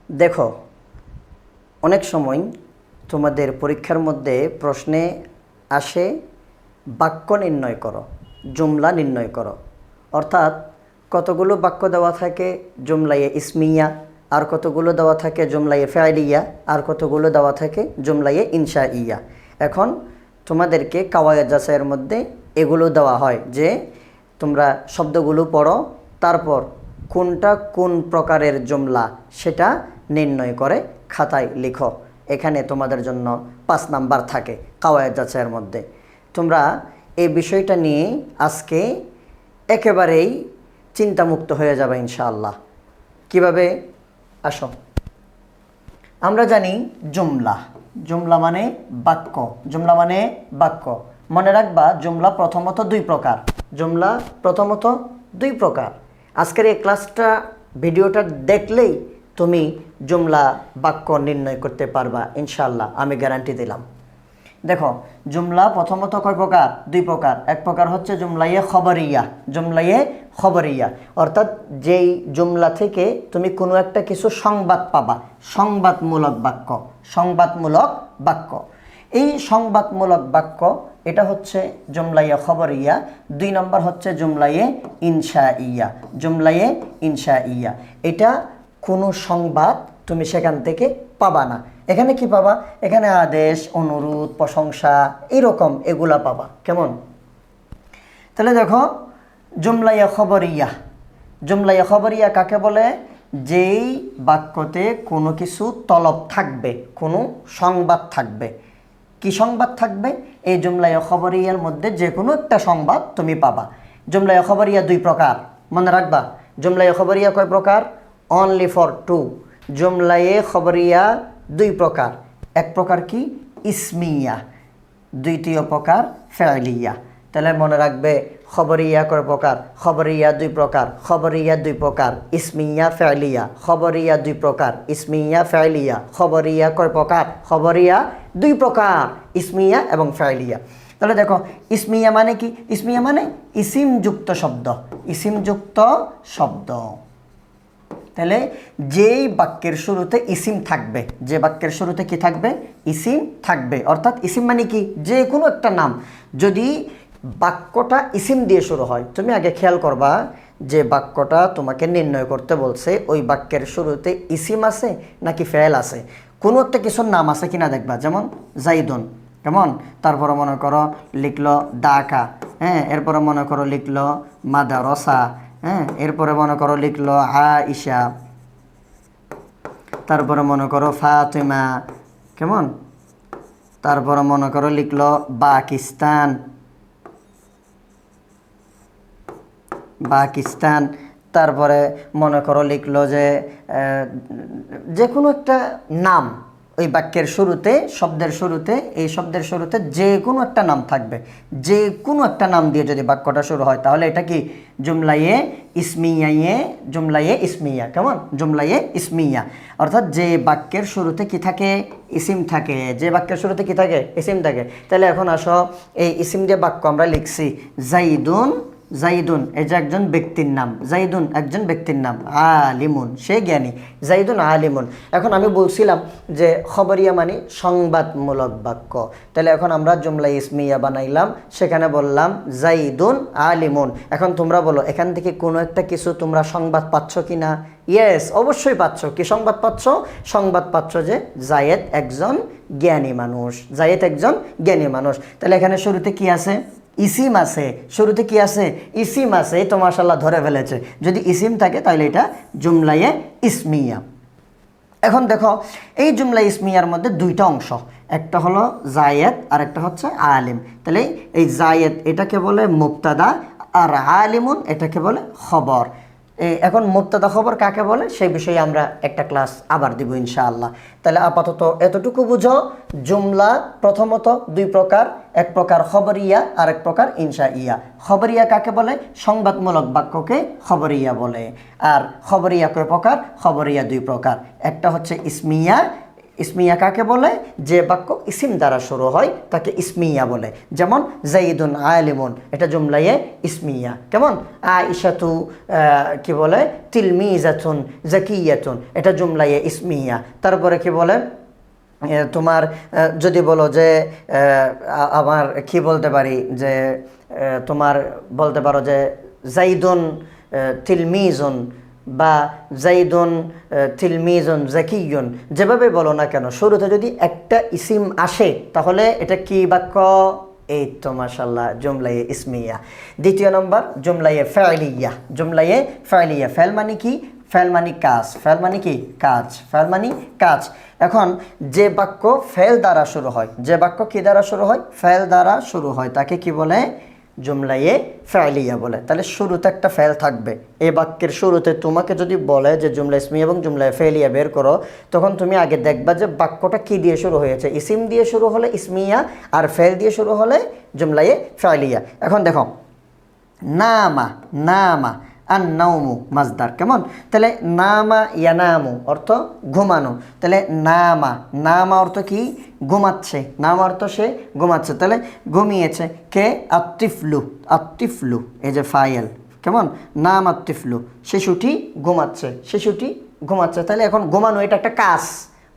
দেখো, অনেক সময় তোমাদের পরীক্ষার মধ্যে প্রশ্নে আসে বাক্য নির্ণয় করো, জুমলা নির্ণয় করো। অর্থাৎ কতগুলো বাক্য দেওয়া থাকে জুমলায়ে ইসমিয়া, আর কতগুলো দেওয়া থাকে জুমলায়ে ফাইলিয়া, আর কতগুলো দেওয়া থাকে জুমলায়ে ইনশাইয়া। এখন তোমাদেরকে কাওয়ায়েদ যাচাইয়ের মধ্যে এগুলো দেওয়া হয় যে তোমরা শব্দগুলো পড়ো, তারপর কোনটা কোন প্রকারের জুমলা সেটা নির্ণয় করে খাতায় লিখো। এখানে তোমাদের জন্য 5 নাম্বার থাকে কাওয়ায়েদ যাচাইয়ের মধ্যে। তোমরা এই বিষয়টা নিয়ে আজকে একেবারেই চিন্তামুক্ত হয়ে যাবে ইনশাআল্লাহ। কিভাবে? আসো, আমরা জানি জুমলা, জুমলা মানে বাক্য, জুমলা মানে বাক্য। মনে রাখবা জুমলা প্রথমত 2 প্রকার, জুমলা প্রথমত 2 প্রকার। আজকের এই ক্লাসটা ভিডিওটা দেখলেই তুমি জুমলা বাক্য নির্ণয় করতে পারবা ইনশাআল্লাহ, আমি গ্যারান্টি দিলাম। দেখো, জুমলা প্রথমত কয় প্রকার? 2 প্রকার। এক প্রকার হচ্ছে জুমলায়ে খবরিয়া, জুমলায়ে খবরিয়া অর্থাৎ যেই জুমলা থেকে তুমি কোনো একটা কিছু সংবাদ পাবা, সংবাদমূলক বাক্য, সংবাদমূলক বাক্য। এই সংবাদমূলক বাক্য এটা হচ্ছে জুমলায়ে খবরিয়া। 2 নম্বর হচ্ছে জুমলায়ে ইনশাইয়া, জুমলায়ে ইনশাইয়া। এটা কোনো সংবাদ তুমি সেখান থেকে পাবা না। এখানে কি পাবা? এখানে আদেশ, অনুরোধ, প্রশংসা এরকম এগুলা পাবা। কেমন? তাহলে দেখো, জুমলায়ে খবরিয়া, জুমলায়ে খবরিয়া কাকে বলে? যেই বাক্যতে কোনো কিছু তলব থাকবে, কোনো সংবাদ থাকবে। কি সংবাদ থাকবে? এই জুমলায়ে খবরিয়ার মধ্যে যে কোনো একটা সংবাদ তুমি পাবা। জুমলায়ে খবরিয়া 2 প্রকার, মনে রাখবা। জুমলায়ে খবরিয়া কয় প্রকার? Only for 2। জুমলায়ে খবরিয়া 2 প্রকার। এক প্রকার কি? ইসমিয়া, দ্বিতীয় প্রকার ফাইলিয়া। তাহলে মনে রাখবে খবরিয়া কয় প্রকার? খবরিয়া 2 প্রকার, খবরিয়া 2 প্রকার, ইসমিয়া ফাইলিয়া। খবরিয়া 2 প্রকার, ইসমিয়া ফাইলিয়া। খবরিয়া কয় প্রকার? খবরিয়া 2 প্রকার, ইসমিয়া এবং ফাইলিয়া। তাহলে দেখো, ইসমিয়া মানে কি? ইসমিয়া মানে ইসিমযুক্ত শব্দ, ইসিমযুক্ত শব্দ। তাহলে যেই বাক্যের শুরুতে ইসিম থাকবে, যে বাক্যের শুরুতে কি থাকবে? ইসিম থাকবে। অর্থাৎ ইসিম মানে কি? যে কোনো একটা নাম। যদি বাক্যটা ইসিম দিয়ে শুরু হয়, তুমি আগে খেয়াল করবা যে বাক্যটা তোমাকে নির্ণয় করতে বলছে ওই বাক্যের শুরুতে ইসিম আছে নাকি ফেল আছে, কোনো একটা কিছুর নাম আছে কিনা দেখবা। যেমন জাইদুন, কেমন? তারপরে মনে করো লিখলো দাকা, হ্যাঁ, এরপরে মনে করো লিখলো মাদারসা, হ্যাঁ, এরপরে মনে করো লিখলো আয়েশা, তারপরে মনে করো ফাতিমা, কেমন? তারপরে মনে করো লিখলো পাকিস্তান, পাকিস্তান। তারপরে মনে করো লিখলো যে কোনো একটা নাম ওই বাক্যের শুরুতে, শব্দের শুরুতে, এই শব্দের শুরুতে যে কোনো একটা নাম থাকবে। যে কোনো একটা নাম দিয়ে যদি বাক্যটা শুরু হয় তাহলে এটা কি? জুমলায়ে ইসমিয়ায়ে, জুমলায়ে ইসমিয়া। কেমন? জুমলায়ে ইসমিয়া। অর্থাৎ যে বাক্যের শুরুতে কি থাকে? ইসিম থাকে। যে বাক্যের শুরুতে কি থাকে? ইসিম থাকে। তাহলে এখন আসো, এই ইসিম দিয়ে বাক্য আমরা লিখছি জাইদুন, জাইদুন এই যে একজন ব্যক্তির নাম, জাইদুন একজন ব্যক্তির নাম, আলিমুন সে জ্ঞানী, জাইদুন আলিমুন। এখন আমি বলছিলাম যে খবরিয়া মানে সংবাদমূলক বাক্য। তাহলে এখন আমরা জুমলা ইসমিয়া বানাইলাম, সেখানে বললাম জাইদুন আলিমুন। এখন তোমরা বলো এখান থেকে কোনো একটা কিছু তোমরা সংবাদ পাচ্ছ কি না? ইয়েস, অবশ্যই পাচ্ছ। কি সংবাদ পাচ্ছ? সংবাদ পাচ্ছ যে জায়েদ একজন জ্ঞানী মানুষ, জায়েদ একজন জ্ঞানী মানুষ। তাহলে এখানে শুরুতে কি আছে? ইসিম আছে। শুরুতে কি আছে? ইসিম আছে। এই তো মাশাআল্লাহ ধরে ফেলেছে। যদি ইসিম থাকে তাহলে এটা জুমলায়ে ইসমিয়া। এখন দেখো, এই জুমলা ইসমিয়ার মধ্যে 2টা অংশ, একটা হলো জায়েদ আর একটা হচ্ছে আলিম। তাহলে এই জায়েদ এটাকে বলে মুবতাদা, আর আলিমুন এটাকে বলে খবর। এখন মুবতাদা খবর কাকে বলে সেই বিষয়ে আমরা একটা ক্লাস আবার দিব ইনশাআল্লাহ। তাহলে আপাতত এতটুকু বুঝো, জুমলা প্রথমত 2 প্রকার, এক প্রকার খবরিয়া আর এক প্রকার ইনশাইয়া। খবরিয়া কাকে বলে? সংবাদমূলক বাক্যকে খবরিয়া বলে। আর খবরিয়া কয় প্রকার? খবরিয়া 2 প্রকার, একটা হচ্ছে ইসমিয়া ইসমিয়া কাকে বলে? যে বাক্য ইসিম দ্বারা শুরু হয় তাকে ইসমিয়া বলে। যেমন জাইদুন আলিমুন, এটা জুমলায়ে ইসমিয়া। কেমন? আয়েশাতু কি বলে? তিলমিজাতুন জাকিয়াতুন, এটা জুমলায়ে ইসমিয়া। তারপরে কি বলে? তোমার যদি বলো যে আমার কি বলতে পারি, যে তোমার বলতে পারো যে জাইদুন তিলমিজুন বা জাইদুন তিলমিজুন জাকিয়ুন, যেভাবে বলো না কেন শুরুতে যদি একটা ইসিম আসে তাহলে এটা কি বাক্য? এই তো মাশাআল্লাহ, জুমলায়ে ইসমিয়া। দ্বিতীয় নম্বর জুমলায়ে ফাইলিয়া। জুমলায়ে ফাইলিয়া, ফেল মানে কি? ফেল মানে কাজ। ফেল মানে কি? কাজ। ফেল মানে কাজ। এখন যে বাক্য ফেল দ্বারা শুরু হয়, যে বাক্য কি দ্বারা শুরু হয়? ফেল দ্বারা শুরু হয়, তাকে কি বলে? জুমলায়ে ফাইলিয়া বলে। তাহলে শুরুতে একটা ফেল থাকবে। এই বাক্যের শুরুতে তোমাকে যদি বলে যে জুমলা ইসমিয়া এবং জুমলায়ে ফাইলিয়া বের করো, তখন তুমি আগে দেখবা যে বাক্যটা কি দিয়ে শুরু হয়েছে। ইসিম দিয়ে শুরু হলে ইসমিয়া, আর ফেল দিয়ে শুরু হলে জুমলায়ে ফাইলিয়া। এখন দেখো, নামা, নামা আর নাউমু মাজদার। কেমন? তাহলে নামা ইয়ানামু অর্থ ঘুমানো। তাহলে নামা, নামা অর্থ কি? ঘুমাচ্ছে। নামা অর্থ সে ঘুমাচ্ছে, তাহলে ঘুমিয়েছে। কে? আত্তিফলু, আত্তিফলু, এই যে ফাইল। কেমন? নাম আত্তিফলু, শিশুটি ঘুমাচ্ছে, শিশুটি ঘুমাচ্ছে। তাহলে এখন ঘুমানো এটা একটা কাজ।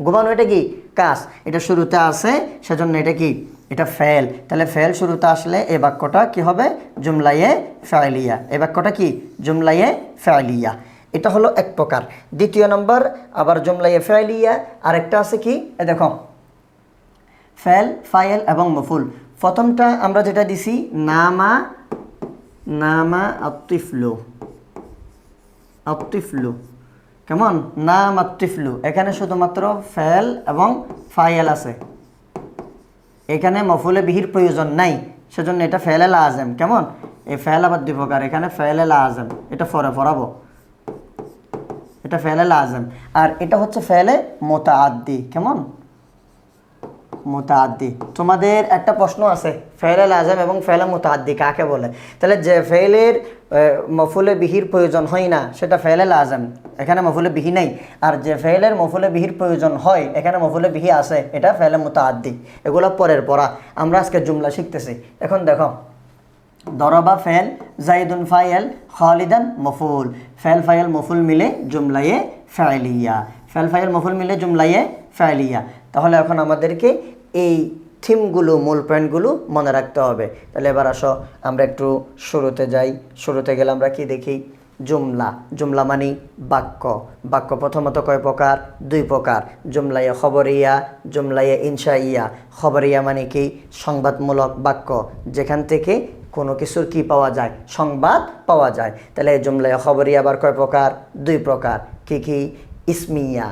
ঘুমানো এটা কি? কাজ। এটা শুরুতে আসে, সেজন্য এটা কি? এটা ফেল। তাহলে ফেল শুরুতে আসলে এই বাক্যটা কি হবে? জুমলায়ে ফাইলিয়া। এই বাক্যটা কি? জুমলায়ে ফাইলিয়া। এটা হলো এক প্রকার। দ্বিতীয় নম্বর আবার জুমলায়ে ফাইলিয়া আরেকটা আছে কি? দেখো, ফেল, ফাইল এবং মফুল। প্রথমটা আমরা যেটা দিছি নামা, নামা আত্তিফলু, আত্তিফলু। কেমন? নাম আত্তিফলু, এখানে শুধুমাত্র ফেল এবং ফাইল আছে, এখানে মফুলে বিহির প্রয়োজন নাই, সেজন্য এটা ফেলে লাজেম। কেমন? এই ফেল আবার দুই প্রকার, এখানে ফেলে লাজেম, এটা পরে পড়াবো, এটা ফেলে লাজেম। আর এটা হচ্ছে ফেলে মুতাআদ্দি। কেমন? মুতাআদ্দি। তোমাদের একটা প্রশ্ন আছে, ফেলে লাজেম এবং ফেলে মুতাআদ্দি কাকে বলে? তাহলে যে ফেলের মফুলে বিহির প্রয়োজন হয় না সেটা ফেলে লাজেম, এখানে মফুলে বিহি নেই। আর যে ফেলের মফুলে বিহির প্রয়োজন হয়, এখানে মফুলে বিহি আছে, এটা ফেলে মুতাআদ্দি। এগুলো পরের পড়া, আমরা আজকে জুমলা শিখতেছি। এখন দেখো, দরবা ফেল, জাইদুন ফাইল, খালিদান মফুল। ফেল ফাইল মফুল মিলে জুমলায়ে ফাইলিয়া। ফেল ফাইল মফুল মিলে জুমলায়ে ফাইলিয়া। তাহলে এখন আমাদেরকে এই থিমগুলো, মূল পয়েন্টগুলো মনে রাখতে হবে। তাহলে এবার আসো আমরা একটু শুরুতে যাই। শুরুতে গেলে আমরা কি দেখি? জুমলা। জুমলা মানে বাক্য। বাক্য প্রথমত কয় প্রকার? দুই প্রকার। জুমলায়ে খবরিয়া, জুমলায়ে ইনশাইয়া। খবরিয়া মানে কি? সংবাদমূলক বাক্য, যেখান থেকে কোনো কিছুর কি পাওয়া যায়? সংবাদ পাওয়া যায়। তাহলে জুমলায়ে খবরিয়া আবার কয় প্রকার? দুই প্রকার। কি কি? ইসমিয়া।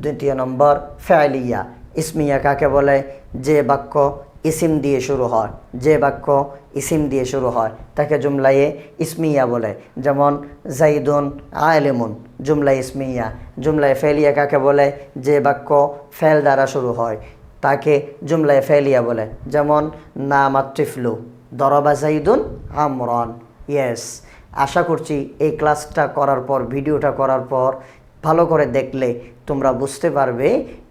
দ্বিতীয় নম্বর ফাইলিয়া। ইসমিয়া কাকে বলে? যে বাক্য ইসিম দিয়ে শুরু হয়, যে বাক্য ইসিম দিয়ে শুরু হয় তাকে জুমলায়ে ইসমিয়া বলে। যেমন জাইদুন আলিমুন, জুমলা ইসমিয়া। জুমলায়ে ফাইলিয়া কাকে বলে? যে বাক্য ফেল দ্বারা শুরু হয় তাকে জুমলায়ে ফাইলিয়া বলে। যেমন নাম আত্তিফলু, দরবা জাইদুন আমরান। ইয়েস, আশা করছি এই ক্লাসটা করার পর, ভিডিওটা করার পর ভালো করে দেখলে তোমরা বুঝতে পারবে,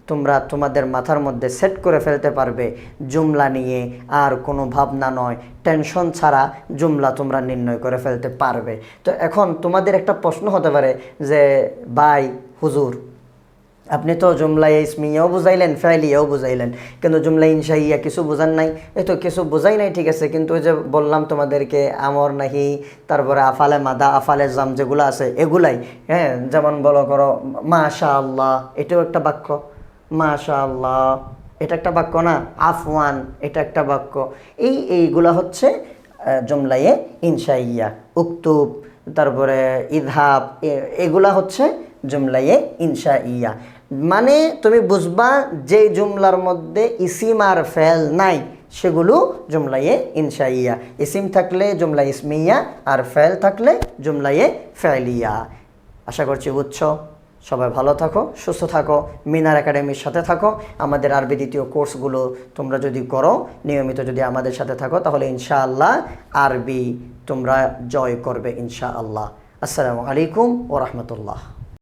তোমরা তোমাদের মাথার মধ্যে সেট করে ফেলতে পারবে জুমলা নিয়ে আর কোনো ভাবনা নয়, টেনশন ছাড়া জুমলা তোমরা নির্ণয় করে ফেলতে পারবে। তো এখন তোমাদের একটা প্রশ্ন হতে পারে যে ভাই হুজুর, আপনি তো জুমলায়ে ইসমিয়াও বুঝাইলেন, ফাইলিয়াও বুঝাইলেন, কিন্তু জুমলা ইনশাইয়া কিছু বোঝান নাই। এই তো কিছু বোঝাই নাই, ঠিক আছে, কিন্তু ওই যে বললাম তোমাদেরকে আমর নাহি, তারপরে আফালে মাদা, আফালে জাম যেগুলো আছে এগুলাই। হ্যাঁ, যেমন বলো করো মাশাআল্লাহ, এটাও একটা বাক্য। মাশাআল্লাহ এটা একটা বাক্য না? আফওয়ান এটা একটা বাক্য। এইগুলা হচ্ছে জুমলায়ে ইনশাইয়া। উক্তুব, তারপরে ইযহাব, এগুলা হচ্ছে জুমলায়ে ইনশাইয়া। মানে তুমি বুঝবা যে জুমলার মধ্যে ইসিম আর ফেল নাই সেগুলো জুমলায়ে ইনশাইয়া। ইসিম থাকলে জুমলা ইসমিয়া, আর ফেল থাকলে জুমলায়ে ফাইলিয়া। আশা করছি বুঝছো। সবাই ভালো থাকো, সুস্থ থাকো, মিনার একাডেমির সাথে থাকো। আমাদের আরবি দ্বিতীয় কোর্সগুলো তোমরা যদি করো, নিয়মিত যদি আমাদের সাথে থাকো, তাহলে ইনশাআল্লাহ আরবি তোমরা জয় করবে ইনশাআল্লাহ। আসসালামু আলাইকুম ওয়া রাহমাতুল্লাহ।